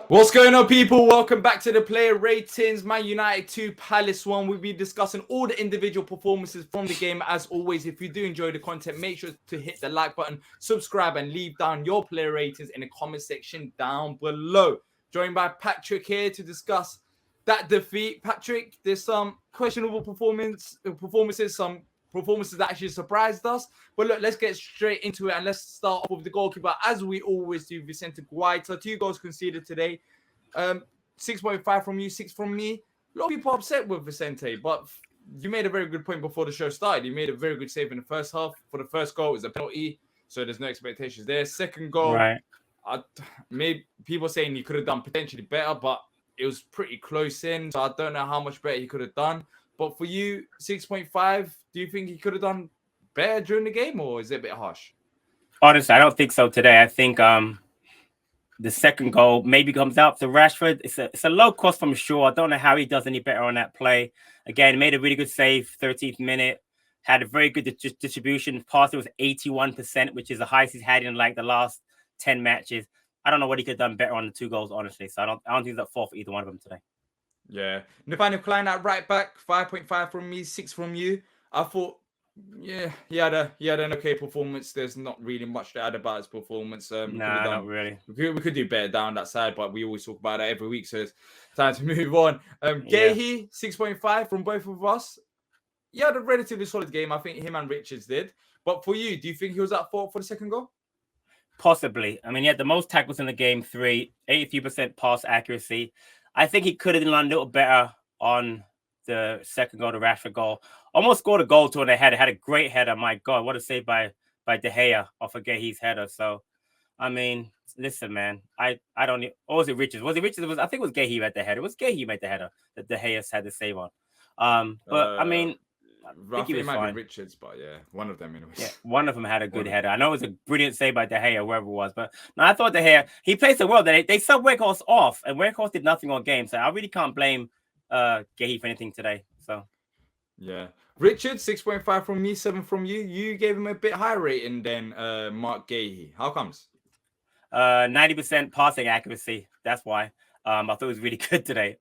What's going on, people? Welcome back to the player ratings. Man United 2, Palace 1. We'll be discussing all the individual performances from the game. As always, if you do enjoy the content, make sure to hit the like button, subscribe, and leave down your player ratings in the comment section down below. Joined by Patrick here to discuss that defeat. Patrick, there's some questionable performances, some performances that actually surprised us. But look, let's get straight into it and let's start off with the goalkeeper, as we always do. Vicente Guaita, 2 goals conceded today. 6.5 from you, 6 from me. A lot of people are upset with Vicente, but you made a very good point before the show started. You made a very good save in the first half. For the first goal, it was a penalty, so there's no expectations there. Second goal, right. Maybe people saying he could have done potentially better, but it was pretty close in, so I don't know how much better he could have done. But for you, 6.5, do you think he could have done better during the game, or is it a bit harsh? Honestly, I don't think so today. I think the second goal maybe comes out to Rashford. It's a low cost from Shaw. I don't know how he does any better on that play. Again, made a really good save, 13th minute. Had a very good distribution. Pass was 81%, which is the highest he's had in like the last 10 matches. I don't know what he could have done better on the 2 goals, honestly. So I don't think he's at fault for either one of them today. Yeah. Nathaniel Klein at right back, 5.5 from me, 6 from you. I thought, yeah, he had an okay performance. There's not really much to add about his performance. Not really. We could do better down that side, but we always talk about that every week, so it's time to move on. Gahey, 6.5 from both of us. He had a relatively solid game. I think him and Richards did. But for you, do you think he was at fault for the second goal? Possibly. I mean, he had the most tackles in the game, 3, 83% pass accuracy. I think he could have done a little better on the second goal, the Rashford goal. Almost scored a goal to the header. Had a great header. My God, what a save by De Gea off of Gahey's header. So, I mean, listen, man. I don't. Or was it Richards? Was it Richards? I think it was Gahey who had the header. It was Gahey who made the header that De Gea had the save on. But I mean, I think he was fine. Richards, but yeah, one of them anyway. Yeah, one of them had a good header. I know it was a brilliant save by De Gea, whoever it was, but no, I thought De Gea, he played so well that they subbed Weghorst off, and Weghorst did nothing on game. So I really can't blame Gahey for anything today. So yeah, Richard, 6.5 from me, 7 from you. You gave him a bit higher rating than Mark Gahey. How comes? 90% passing accuracy. That's why. I thought it was really good today.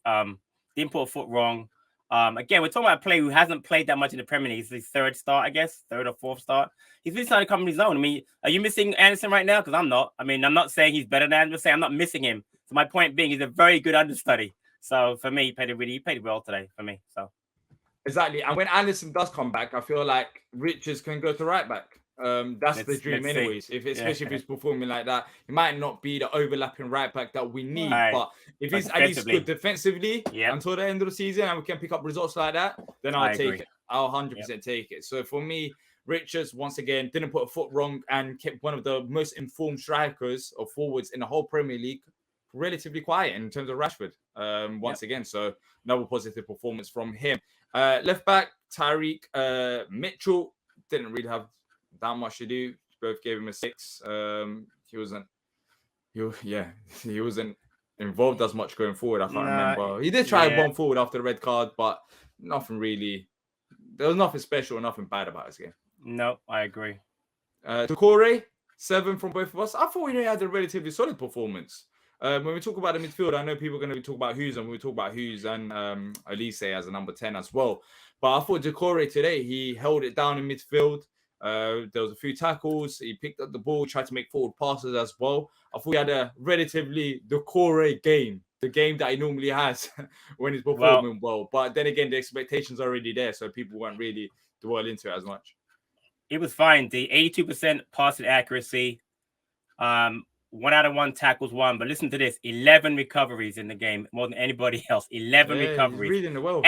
Didn't put a foot wrong. Again, we're talking about a player who hasn't played that much in the Premier League. It's his 3rd start, I guess, 3rd or 4th start. He's really started to come on his own. I mean, are you missing Anderson right now? Because I'm not. I mean, I'm not saying he's better than Anderson. I'm just saying I'm not missing him. So my point being, he's a very good understudy. So for me, he played well today for me. So exactly. And when Anderson does come back, I feel like Richards can go to right back. That's the dream anyways. Especially if he's performing like that, he might not be the overlapping right back that we need, but if he's at least good defensively until the end of the season and we can pick up results like that, then I'll take it. I'll 100% take it. So for me, Richards once again didn't put a foot wrong and kept one of the most informed strikers or forwards in the whole Premier League relatively quiet in terms of Rashford. Once again, so another positive performance from him. Left back Tyreek Mitchell didn't really have that much to do. Both gave him a 6. He wasn't involved as much going forward. I can't remember. He did try one forward after the red card, but nothing really. There was nothing special, nothing bad about his game. No, I agree. Doucouré, 7 from both of us. I thought he had a relatively solid performance. When we talk about the midfield, I know people are going to be talking about Hughes, and we talk about Hughes and Elise as a number 10 as well. But I thought Doucouré today, he held it down in midfield. There was a few tackles. He picked up the ball, tried to make forward passes as well. I thought he had a relatively Doucouré game, the game that he normally has when he's performing well. But then again, the expectations are already there, so people won't really dwell into it as much. It was fine. The 82% passing accuracy. 1 out of 1 tackles won, but listen to this: 11 recoveries in the game, more than anybody else. 11 recoveries. Reading the well.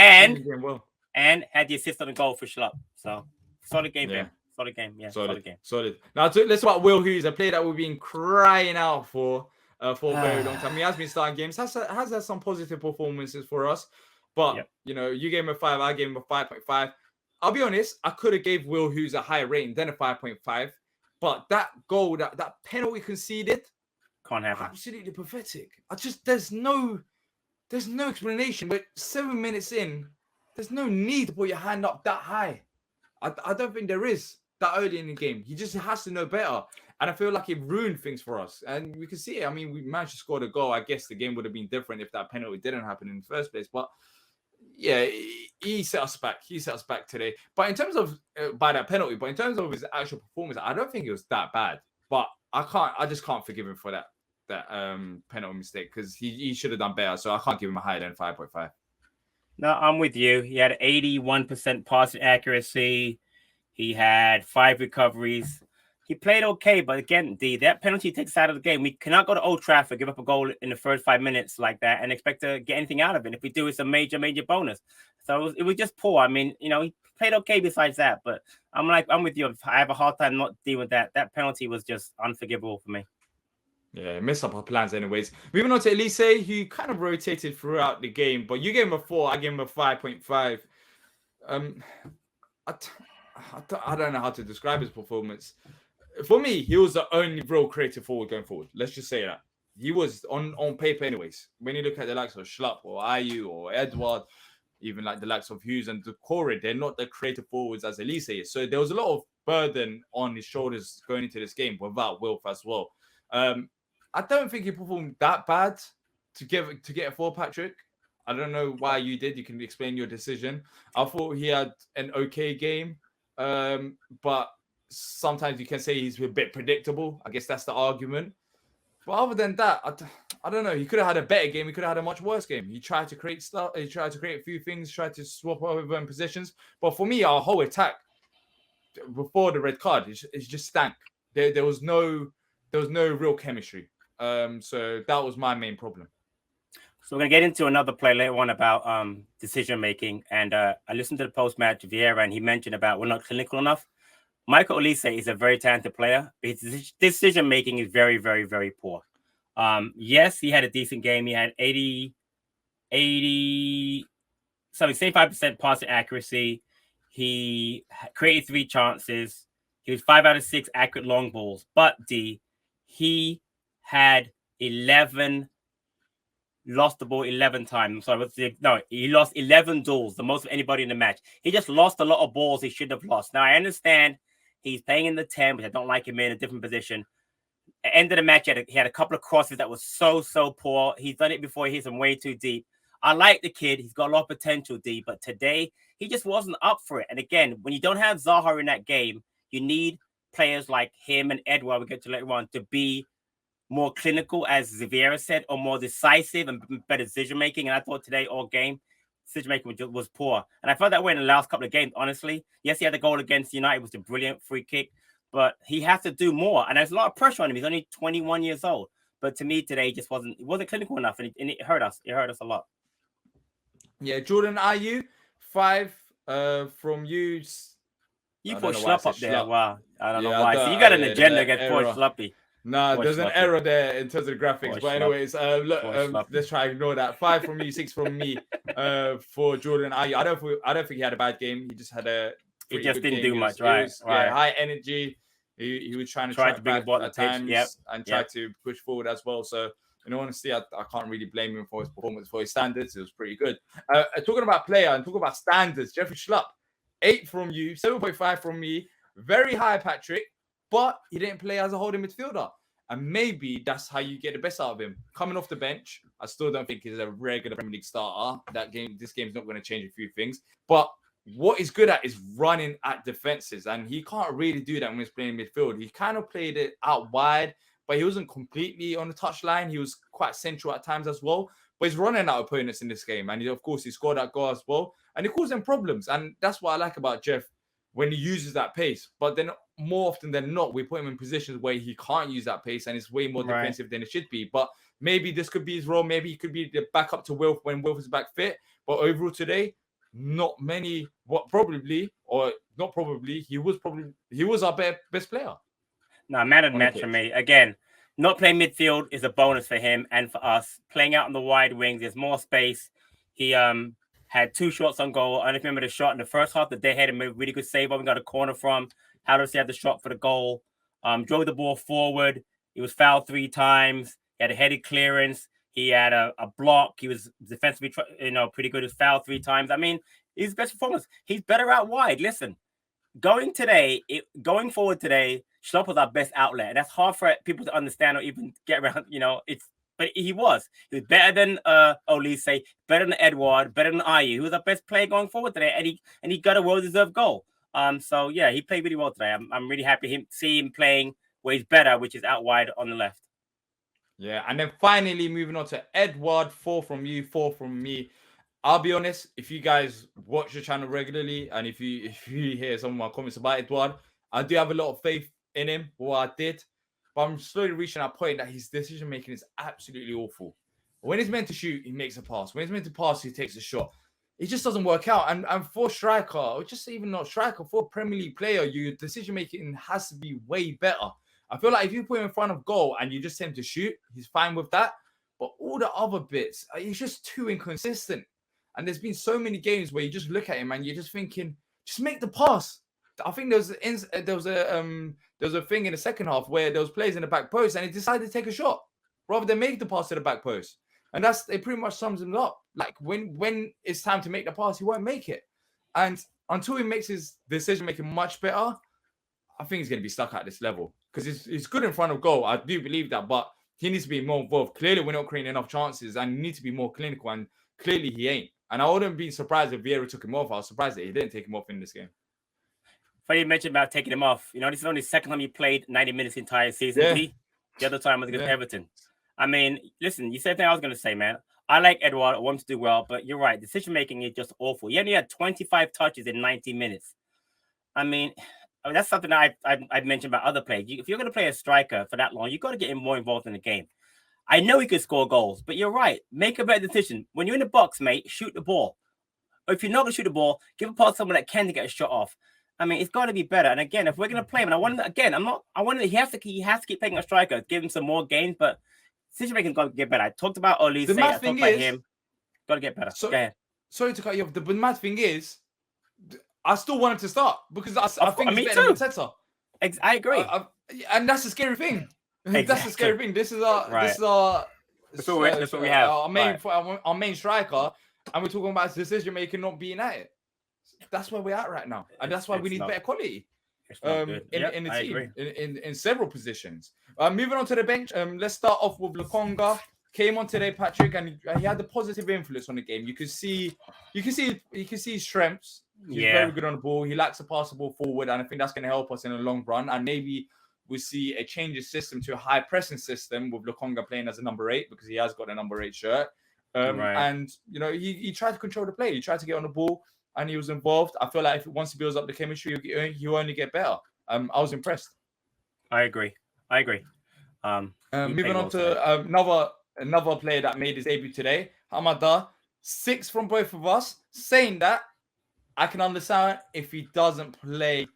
And had the assist on the goal for Schlupp. So solid game, man. Solid game. Yeah, solid game. Solid. Now let's talk about Will Hughes, a player that we've been crying out for a very long time. He has been starting games. Has had some positive performances for us, but you gave him a 5. I gave him a 5.5. I'll be honest. I could have gave Will Hughes a higher rating than a 5.5, but that goal, that penalty conceded, can't happen. Absolutely pathetic. There's no explanation. But 7 minutes in, there's no need to put your hand up that high. I don't think there is. that early in the game. He just has to know better. And I feel like it ruined things for us. And we can see it. I mean, we managed to score the goal. I guess the game would have been different if that penalty didn't happen in the first place. But yeah, he set us back. He set us back today. But in terms of by that penalty, but in terms of his actual performance, I don't think it was that bad. But I just can't forgive him for that penalty mistake because he should have done better. So I can't give him a higher than 5.5. No, I'm with you. He had 81% passing accuracy. He had 5 recoveries. He played okay, but again, that penalty takes us out of the game. We cannot go to Old Trafford, give up a goal in the first 5 minutes like that, and expect to get anything out of it. If we do, it's a major, major bonus. So it was just poor. I mean, he played okay besides that, but I'm with you. I have a hard time not dealing with that. That penalty was just unforgivable for me. Yeah, messed up our plans anyways. Moving on to Elise, who kind of rotated throughout the game, but you gave him a 4, I gave him a 5.5. I don't know how to describe his performance. For me, he was the only real creative forward going forward. Let's just say that. He was on paper anyways. When you look at the likes of Schlupp or Ayew or Edouard, even like the likes of Hughes and Decore, they're not the creative forwards as Elise is. So there was a lot of burden on his shoulders going into this game without Wilf as well. I don't think he performed that bad to get a 4, Patrick. I don't know why you did. You can explain your decision. I thought he had an okay game, but sometimes you can say he's a bit predictable. I guess that's the argument. But other than that, I don't know. He could have had a better game. He could have had a much worse game. He tried to create stuff. He tried to create a few things. Tried to swap over in positions. But for me, our whole attack before the red card, it just stank. There was no real chemistry. So that was my main problem. So we're gonna get into another play later on about decision making. And I listened to the post match Vieira, and he mentioned about we're not clinical enough. Michael Elise is a very talented player. His decision making is very, very, very poor. Yes, he had a decent game. He had 75% passing accuracy. He created 3 chances. He was 5 out of 6 accurate long balls. But he had 11 lost the ball 11 times. He lost 11 duels, the most of anybody in the match. He just lost a lot of balls he should have lost. Now, I understand he's playing in the 10, which I don't like him in a different position. At the end of the match, he had a couple of crosses that was so poor. He's done it before. He hits them way too deep. I like the kid. He's got a lot of potential, but today, he just wasn't up for it. And again, when you don't have Zaha in that game, you need players like him and Edouard, we'll get to later on, to be more clinical, as Vieira said, or more decisive and better decision-making. And I thought today, all game, decision-making was poor. And I felt that way in the last couple of games, honestly. Yes, he had the goal against United. It was a brilliant free kick. But he has to do more. And there's a lot of pressure on him. He's only 21 years old. But to me today, he wasn't clinical enough. And it hurt us. It hurt us a lot. Yeah, Jordan Ayew, 5 from you. You put Schlupp up there. Wow. I don't know why. So you got an agenda against poor Schluppy. No, there's an error there in terms of the graphics. But anyways, let's try to ignore that. 5 from you, 6 from me for Jordan Ayew. I don't think he had a bad game. He just had a he just didn't do much, right? Yeah, high energy. He was trying to bring back at times and try to push forward as well. So in all honesty, I can't really blame him for his performance. For his standards, it was pretty good. Talking about player and talking about standards, Jeffrey Schlupp, 8 from you, 7.5 from me. Very high, Patrick, but he didn't play as a holding midfielder. And maybe that's how you get the best out of him. Coming off the bench, I still don't think he's a regular Premier League starter. This game's not going to change a few things. But what he's good at is running at defenses. And he can't really do that when he's playing midfield. He kind of played it out wide, but he wasn't completely on the touchline. He was quite central at times as well. But he's running out opponents in this game. And of course, he scored that goal as well. And he caused them problems. And that's what I like about Jeff when he uses that pace. But then more often than not, we put him in positions where he can't use that pace and it's way more defensive than it should be. But maybe this could be his role. Maybe he could be the backup to Wilf when Wilf is back fit. But overall today, not many, he was our best player. No, man of the match for me. Again, not playing midfield is a bonus for him and for us. Playing out on the wide wings, there's more space. He had 2 shots on goal. I don't remember the shot in the first half that they had a really good save on. We got a corner from. How does he have the shot for the goal? Drove the ball forward. He was fouled 3 times. He had a headed clearance. He had a block. He was defensively, pretty good. He was fouled 3 times. I mean, his best performance. He's better out wide. Listen, going forward today, Schlupp was our best outlet. And that's hard for people to understand or even get around. But he was better than Olise, better than Edouard, better than Ayew. He was our best player going forward today, and he got a well-deserved goal. So yeah, he played really well today. I'm really happy to see him playing where he's better, which is out wide on the left. Yeah, and then finally moving on to Edouard, 4 from you, 4 from me. I'll be honest, if you guys watch the channel regularly and if you hear some of my comments about Edouard, I do have a lot of faith in him, what I did. But I'm slowly reaching that point that his decision making is absolutely awful. When he's meant to shoot, he makes a pass. When he's meant to pass, he takes a shot. It just doesn't work out. And for striker, or just even not striker, for a Premier League player, your decision making has to be way better. I feel like if you put him in front of goal and you just tell him to shoot, he's fine with that. But all the other bits, he's just too inconsistent. And there's been so many games where you just look at him and you're just thinking, just make the pass. I think there was a thing in the second half where there was players in the back post and he decided to take a shot rather than make the pass to the back post. And it pretty much sums him up. Like when it's time to make the pass, he won't make it. And until he makes his decision making much better, I think he's going to be stuck at this level because he's good in front of goal. I do believe that, but he needs to be more involved. Clearly, we're not creating enough chances and he needs to be more clinical, and clearly he ain't. And I wouldn't be surprised if Vieira took him off. I was surprised that he didn't take him off in this game. Funny you mentioned about taking him off. This is only the second time he played 90 minutes the entire season. Yeah. The other time was against Everton. I mean, listen, you said the thing I was going to say, man. I like Edouard. I want him to do well, but you're right. Decision-making is just awful. He only had 25 touches in 90 minutes. I mean, that's something that I've mentioned about other players. If you're going to play a striker for that long, you've got to get him more involved in the game. I know he could score goals, but you're right. Make a better decision. When you're in the box, mate, shoot the ball. Or if you're not going to shoot the ball, give a pass to someone that can to get a shot off. I mean, it's got to be better. And again, if we're going to play him, and he has to keep playing a striker, give him some more games, but decision making got to get better. I talked about Olise. I talked about him. Got to get better. Go ahead. Sorry to cut you off. The mad thing is, I still want him to start because I think he's better than Mateta. I agree. And that's the scary thing. Exactly. That's the scary thing. This is our that's what we have. Our main striker, and we're talking about decision making not being at it. That's where we're at right now, and that's why we need better quality in the team in several positions. Moving on to the bench, let's start off with Lokonga. Came on today, Patrick, and he had a positive influence on the game. You can see his strengths. He's very good on the ball. He likes to pass the ball forward, and I think that's going to help us in the long run. And maybe we see a change of system to a high pressing system with Lokonga playing as a number 8 because he has got a number 8 shirt. And he tried to control the play. He tried to get on the ball, and he was involved. I feel like once he builds up the chemistry, he'll only get better. I was impressed. I agree. Moving on to another player that made his debut today, Hamada. 6 from both of us. Saying that, I can understand if he doesn't play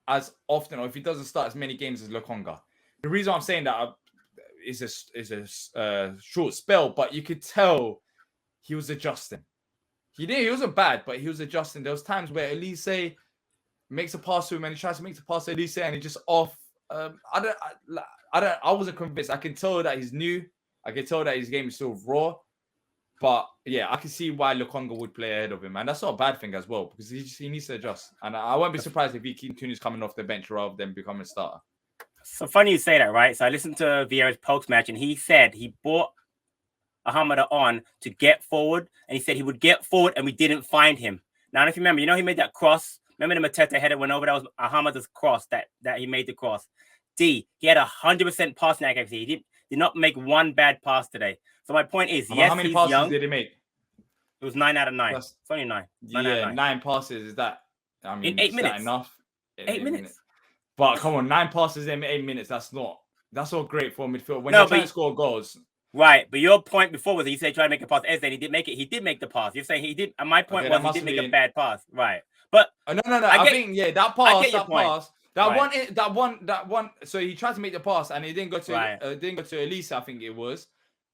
as often or if he doesn't start as many games as Lokonga. The reason I'm saying that is a short spell, but you could tell he was adjusting. He wasn't bad, but he was adjusting. There was times where Olise makes a pass to him and he tries to make the pass to Olise and he just off. I wasn't convinced. I can tell that he's new. I can tell that his game is still raw. But yeah, I can see why Lokonga would play ahead of him. And that's not a bad thing as well, because he needs to adjust. And I won't be surprised if he continues coming off the bench rather than becoming a starter. So funny you say that, right? So I listened to Vieira's post-match and he said he brought Hamada on to get forward. And he said he would get forward and we didn't find him. Now, if you remember, he made that cross. Remember the Mateta header went over? That was Hamada's cross that he made the cross. He had 100% passing accuracy. He did not make one bad pass today. So my point is, how many passes did he make? It was 9 out of 9. It's only 9. 9 passes. Is that? I mean, in 8 minutes. That enough? 8 minutes. But come on, 9 passes in 8 minutes. That's not great for midfield when you're trying to score goals. Right, but your point before was he said try to make a pass. He did make it. He did make the pass. You're saying he did. And my point was he did make a bad pass. Right, but no. I think that pass. That one. So he tried to make the pass and he didn't go to Elisa, I think it was,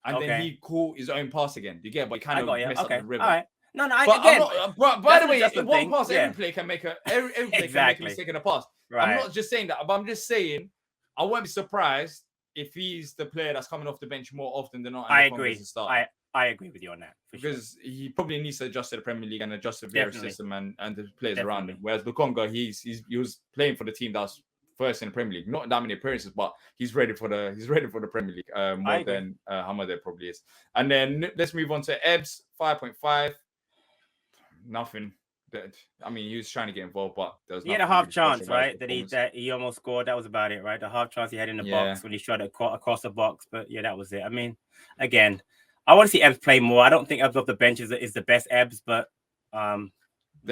and then he caught his own pass again. You get it? But he kind of messed up the rhythm. All right. No. By the way, one pass, every play can make every play can make a mistake in a pass. Right. I'm not just saying that, but I'm just saying I won't be surprised if he's the player that's coming off the bench more often than not. I agree. I agree with you on that. Because he probably needs to adjust to the Premier League and adjust to Vieira's system and the players around him. Whereas Lukonga, he was playing for the team that's first in the Premier League. Not that many appearances, but he's ready for the Premier League more than Hamada probably is. And then let's move on to Ebbs, 5.5. Nothing. I mean, he was trying to get involved, but there was he had a half chance, right? That he almost scored. That was about it, right? The half chance he had in the box when he shot it across the box. But yeah, that was it. I mean, again, I want to see Ebbs play more. I don't think Ebbs off the bench is the best Ebbs, but then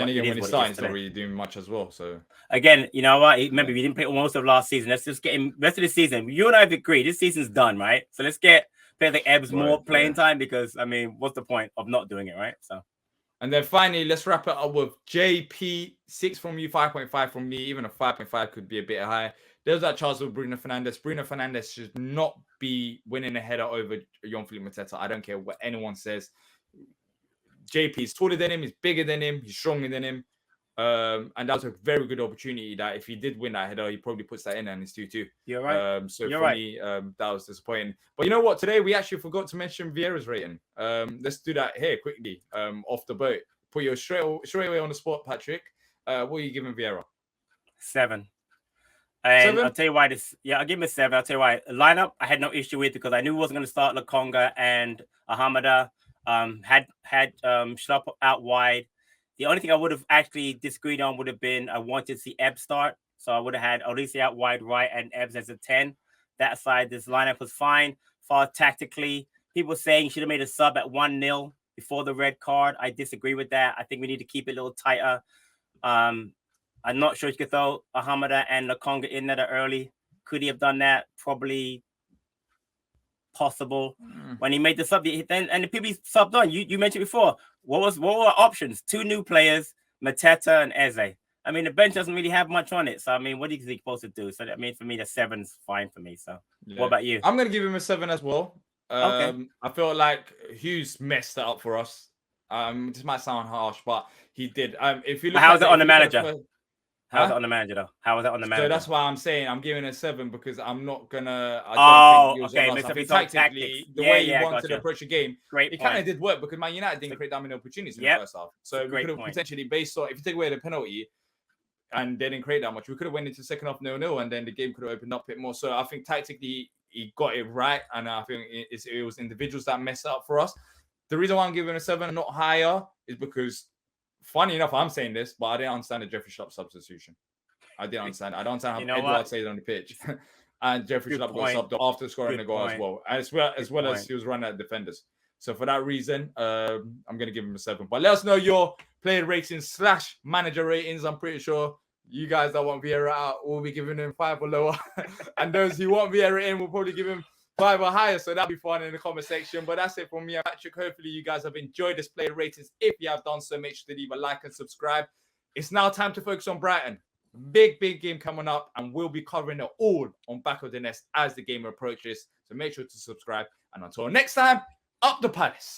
again, when he's starting, he's not really doing much as well. So again, you know what? Remember, we didn't play most of last season. Let's just get him rest of the season. You and I have agreed this season's done, right? So let's get players like Ebbs more playing time because I mean, what's the point of not doing it, right? So. And then finally, let's wrap it up with JP, 6 from you, 5.5 from me. Even a 5.5 could be a bit high. There's that chance with Bruno Fernandes. Bruno Fernandes should not be winning a header over Jean-Philippe Mateta. I don't care what anyone says. JP is taller than him. He's bigger than him. He's stronger than him. And that was a very good opportunity that if he did win that header, he probably puts that in and it's 2-2. You're right. So for me, that was disappointing. But you know what? Today, we actually forgot to mention Vieira's rating. Let's do that here quickly off the boat. Put you straight away on the spot, Patrick. What are you giving Vieira? 7. And 7? I'll tell you why this. Yeah, I'll give him a 7. I'll tell you why. Lineup, I had no issue with because I knew he wasn't going to start Lukonga and Hamada. Had Schlupp out wide. The only thing I would have actually disagreed on would have been I wanted to see Ebbs start. So I would have had Olise out wide right and Ebbs as a 10. That aside, this lineup was fine. Far tactically, people saying he should have made a sub at 1-0 before the red card. I disagree with that. I think we need to keep it a little tighter. I'm not sure he could throw Hamada and Lukonga in there early. Could he have done that? Probably possible. When he made the sub, and the people he subbed on, you mentioned before, what were our options? 2 new players, Mateta and Eze. I mean, the bench doesn't really have much on it. So, I mean, what is he supposed to do? So, I mean, for me, the 7's fine for me. So, what about you? I'm going to give him a 7 as well. Okay. I feel like Hughes messed it up for us. This might sound harsh, but he did. If you look, how's it on the manager? How's it on the manager, though? How was that on the manager? So that's why I'm saying I'm giving a 7 because I'm not gonna. Tactically, the way he wanted to approach the game, it kind of did work because Man United didn't create that many opportunities in the first half. So we could have potentially, based on if you take away the penalty, and they didn't create that much, we could have went into the second half 0-0, and then the game could have opened up a bit more. So I think tactically he got it right, and I think it was individuals that messed up for us. The reason why I'm giving a 7 and not higher is because. Funny enough, I'm saying this, but I didn't understand the Jeffrey Schlupp substitution. I didn't understand. I don't understand how Edouard stayed on the pitch. And Jeffrey Schlupp got subbed after scoring the goal as well. As well as he was running at defenders. So for that reason, I'm going to give him a 7. But let us know your player ratings / manager ratings. I'm pretty sure you guys that want Vieira out will be giving him 5 or lower. And those who want Vieira in will probably give him 5 or higher, so that'll be fun in the comment section. But that's it from me and Patrick. Hopefully you guys have enjoyed this player ratings. If you have done so, make sure to leave a like and subscribe. It's now time to focus on Brighton. Big game coming up, and we'll be covering it all on Back of the Nest as the game approaches. So make sure to subscribe. And until next time, up the Palace.